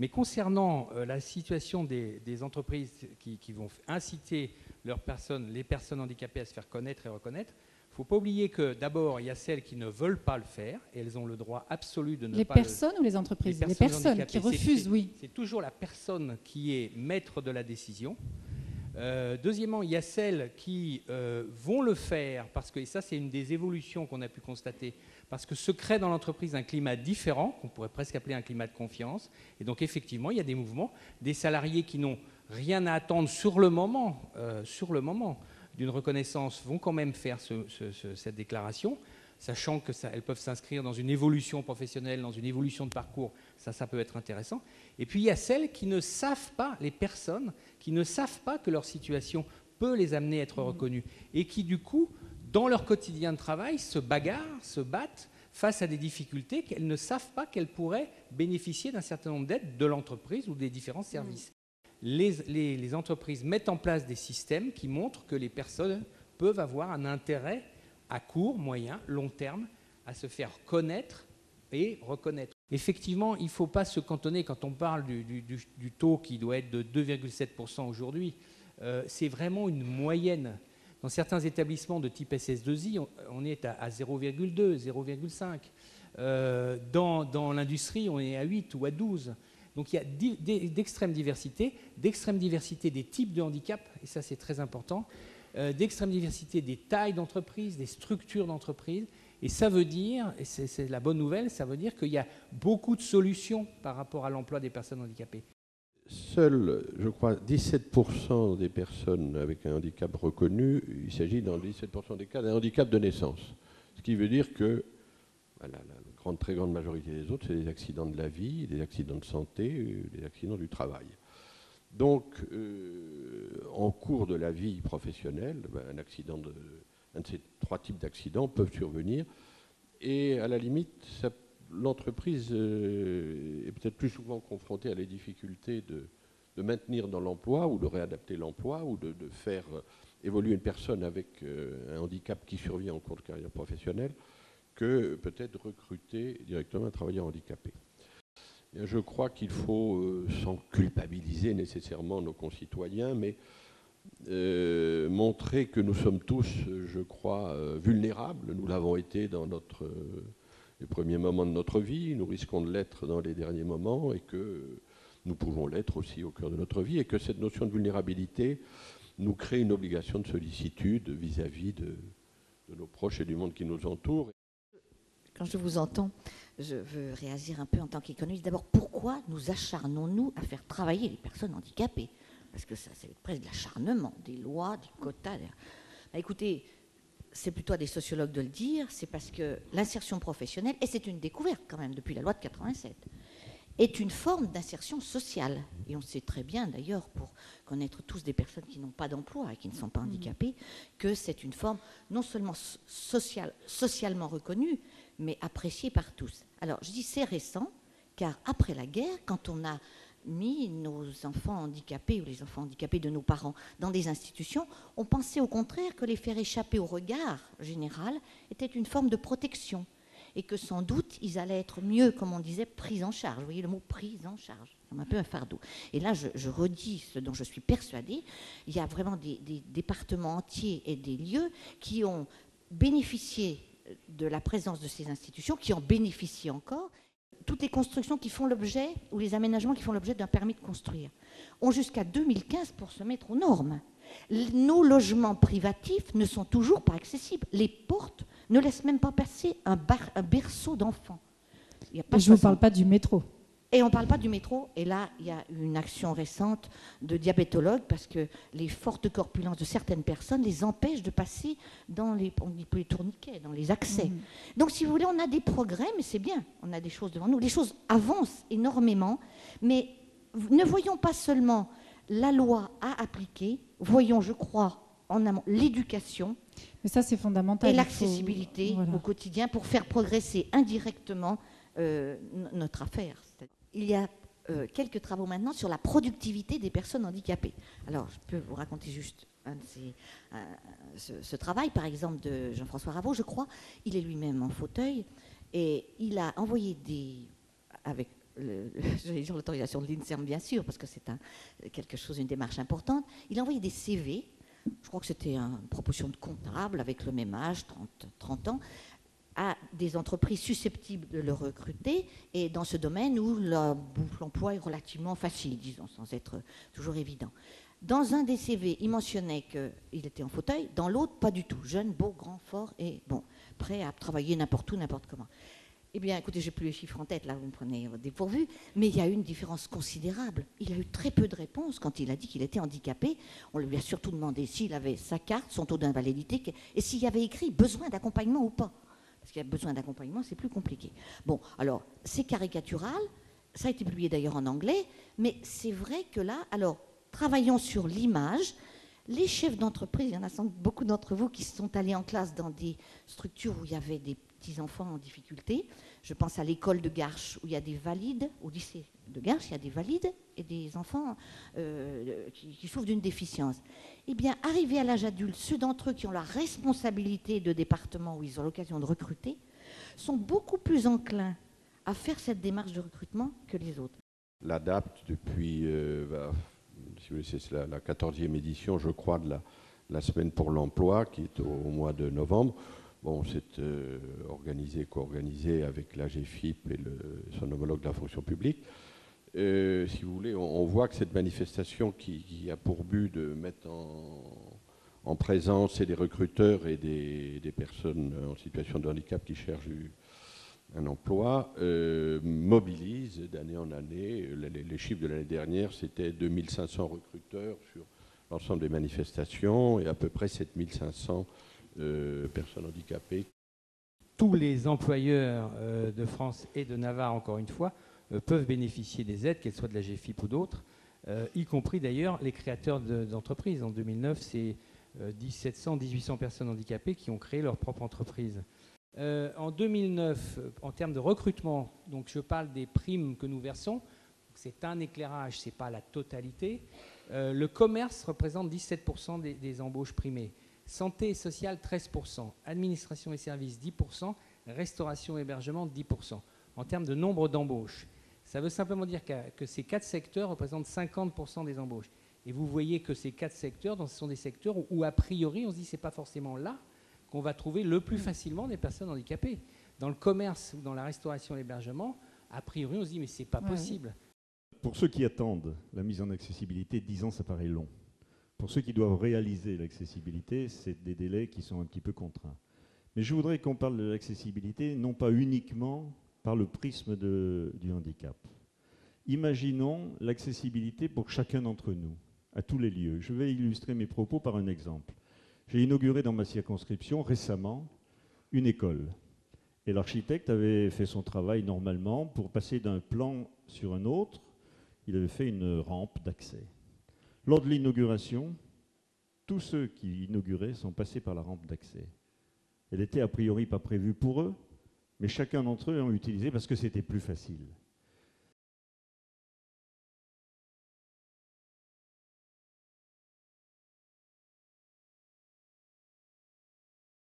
Mais concernant la situation des entreprises qui vont inciter les personnes handicapées à se faire connaître et reconnaître, il ne faut pas oublier que d'abord, il y a celles qui ne veulent pas le faire, et elles ont le droit absolu de ne les pas le faire. Les personnes ou les entreprises? Les personnes qui refusent, oui. C'est toujours la personne qui est maître de la décision. Deuxièmement, il y a celles qui vont le faire, parce que, et ça c'est une des évolutions qu'on a pu constater, parce que se crée dans l'entreprise un climat différent, qu'on pourrait presque appeler un climat de confiance. Et donc effectivement, il y a des mouvements, des salariés qui n'ont rien à attendre sur le moment d'une reconnaissance vont quand même faire cette déclaration, sachant qu'elles peuvent s'inscrire dans une évolution professionnelle, dans une évolution de parcours, ça peut être intéressant. Et puis il y a celles qui ne savent pas, les personnes qui ne savent pas que leur situation peut les amener à être reconnues, et qui du coup, dans leur quotidien de travail, se bagarrent, se battent face à des difficultés qu'elles ne savent pas qu'elles pourraient bénéficier d'un certain nombre d'aides de l'entreprise ou des différents services. Les entreprises mettent en place des systèmes qui montrent que les personnes peuvent avoir un intérêt à court, moyen, long terme à se faire connaître et reconnaître. Effectivement, il ne faut pas se cantonner, quand on parle du taux qui doit être de 2,7% aujourd'hui, c'est vraiment une moyenne. Dans certains établissements de type SS2I, on est à 0,2, 0,5. Dans l'industrie, on est à 8 ou à 12. Donc il y a d'extrême diversité des types de handicap, et ça c'est très important, d'extrême diversité des tailles d'entreprise, des structures d'entreprise, et ça veut dire, et c'est la bonne nouvelle, ça veut dire qu'il y a beaucoup de solutions par rapport à l'emploi des personnes handicapées. Seuls, je crois, 17% des personnes avec un handicap reconnu, il s'agit dans 17% des cas d'un handicap de naissance. Ce qui veut dire que la très grande majorité des autres, c'est des accidents de la vie, des accidents de santé, des accidents du travail. Donc, en cours de la vie professionnelle, un de ces trois types d'accidents peuvent survenir. Et à la limite, l'entreprise est peut-être plus souvent confrontée à la difficulté de maintenir dans l'emploi ou de réadapter l'emploi ou de faire évoluer une personne avec un handicap qui survient en cours de carrière professionnelle que peut-être recruter directement un travailleur handicapé. Et je crois qu'il faut, sans culpabiliser nécessairement nos concitoyens, mais montrer que nous sommes tous, je crois, vulnérables. Nous l'avons été dans les premiers moments de notre vie, nous risquons de l'être dans les derniers moments, et que nous pouvons l'être aussi au cœur de notre vie, et que cette notion de vulnérabilité nous crée une obligation de sollicitude vis-à-vis de nos proches et du monde qui nous entoure. Quand je vous entends, je veux réagir un peu en tant qu'économiste. D'abord, pourquoi nous acharnons-nous à faire travailler les personnes handicapées? Parce que ça, c'est presque de l'acharnement, des lois, des quotas. Écoutez, c'est plutôt à des sociologues de le dire, c'est parce que l'insertion professionnelle, et c'est une découverte quand même depuis la loi de 87, est une forme d'insertion sociale. Et on sait très bien d'ailleurs, pour connaître tous des personnes qui n'ont pas d'emploi et qui ne sont pas handicapées, que c'est une forme non seulement socialement reconnue, mais appréciée par tous. Alors je dis c'est récent, car après la guerre, quand on a mis nos enfants handicapés ou les enfants handicapés de nos parents dans des institutions, on pensait au contraire que les faire échapper au regard général était une forme de protection et que sans doute ils allaient être mieux, comme on disait, pris en charge. Vous voyez le mot prise en charge, comme un peu un fardeau. Et là, je redis ce dont je suis persuadée, il y a vraiment des départements entiers et des lieux qui ont bénéficié de la présence de ces institutions, qui en bénéficient encore. Toutes les constructions qui font l'objet, ou les aménagements qui font l'objet d'un permis de construire, ont jusqu'à 2015 pour se mettre aux normes. Nos logements privatifs ne sont toujours pas accessibles. Les portes ne laissent même pas passer un berceau d'enfants. Je ne vous parle pas du métro. Et on ne parle pas du métro. Et là, il y a une action récente de diabétologues parce que les fortes corpulences de certaines personnes les empêchent de passer dans les tourniquets, dans les accès. Donc, si vous voulez, on a des progrès, mais c'est bien. On a des choses devant nous. Les choses avancent énormément, mais ne voyons pas seulement la loi à appliquer, voyons, je crois, en amont, l'éducation. Mais ça, c'est fondamental. Et l'accessibilité au quotidien pour faire progresser indirectement notre affaire. Il y a quelques travaux maintenant sur la productivité des personnes handicapées. Alors, je peux vous raconter juste ce travail, par exemple, de Jean-François Raveau, je crois. Il est lui-même en fauteuil et il a envoyé avec j'allais dire l'autorisation de l'INSERM, bien sûr, parce que c'est quelque chose, une démarche importante. Il a envoyé des CV, je crois que c'était une proposition de comptable avec le même âge, 30 ans, à des entreprises susceptibles de le recruter, et dans ce domaine où l'emploi est relativement facile, disons, sans être toujours évident. Dans un des CV, il mentionnait qu'il était en fauteuil, dans l'autre, pas du tout. Jeune, beau, grand, fort et bon, prêt à travailler n'importe où, n'importe comment. Eh bien, écoutez, je n'ai plus les chiffres en tête, là, vous me prenez au dépourvu, mais il y a eu une différence considérable. Il a eu très peu de réponses quand il a dit qu'il était handicapé. On lui a surtout demandé s'il avait sa carte, son taux d'invalidité, et s'il y avait écrit besoin d'accompagnement ou pas. Parce qu'il y a besoin d'accompagnement, c'est plus compliqué. Bon, alors, c'est caricatural, ça a été publié d'ailleurs en anglais, mais c'est vrai que là, alors, travaillons sur l'image. Les chefs d'entreprise, il y en a sans doute beaucoup d'entre vous qui sont allés en classe dans des structures où il y avait des petits-enfants en difficulté. Je pense à l'école de Garches où il y a des valides, au lycée de Garches, il y a des valides et des enfants qui souffrent d'une déficience. Eh bien, arrivés à l'âge adulte, ceux d'entre eux qui ont la responsabilité de département où ils ont l'occasion de recruter sont beaucoup plus enclins à faire cette démarche de recrutement que les autres. L'ADAPT, depuis si vous voulez, c'est la 14e édition, je crois, de la Semaine pour l'emploi, qui est au mois de novembre. Bon, c'est co-organisé avec l'AGFIP et son homologue de la fonction publique. Si vous voulez, on voit que cette manifestation qui a pour but de mettre en présence et des recruteurs et des personnes en situation de handicap qui cherchent un emploi, mobilise d'année en année. Les chiffres de l'année dernière, c'était 2500 recruteurs sur l'ensemble des manifestations et à peu près 7500 personnes handicapées. Tous les employeurs de France et de Navarre, encore une fois, peuvent bénéficier des aides, qu'elles soient de la GFIP ou d'autres, y compris d'ailleurs les créateurs d'entreprises. En 2009, c'est 1700, 1800 personnes handicapées qui ont créé leur propre entreprise. En 2009, en termes de recrutement, donc je parle des primes que nous versons, c'est un éclairage, ce n'est pas la totalité. Le commerce représente 17% des embauches primées. Santé et sociale, 13%. Administration et services, 10%. Restauration et hébergement, 10%. En termes de nombre d'embauches. Ça veut simplement dire que ces 4 secteurs représentent 50% des embauches. Et vous voyez que ces 4 secteurs, ce sont des secteurs où a priori, on se dit que ce n'est pas forcément là qu'on va trouver le plus facilement des personnes handicapées. Dans le commerce ou dans la restauration et l'hébergement, a priori, on se dit mais c'est pas possible. Pour ceux qui attendent la mise en accessibilité, 10 ans, ça paraît long. Pour ceux qui doivent réaliser l'accessibilité, c'est des délais qui sont un petit peu contraints. Mais je voudrais qu'on parle de l'accessibilité, non pas uniquement par le prisme du handicap. Imaginons l'accessibilité pour chacun d'entre nous, à tous les lieux. Je vais illustrer mes propos par un exemple. J'ai inauguré dans ma circonscription récemment une école. Et l'architecte avait fait son travail normalement. Pour passer d'un plan sur un autre, il avait fait une rampe d'accès. Lors de l'inauguration, tous ceux qui inauguraient sont passés par la rampe d'accès. Elle était a priori pas prévue pour eux, mais chacun d'entre eux l'a utilisée parce que c'était plus facile.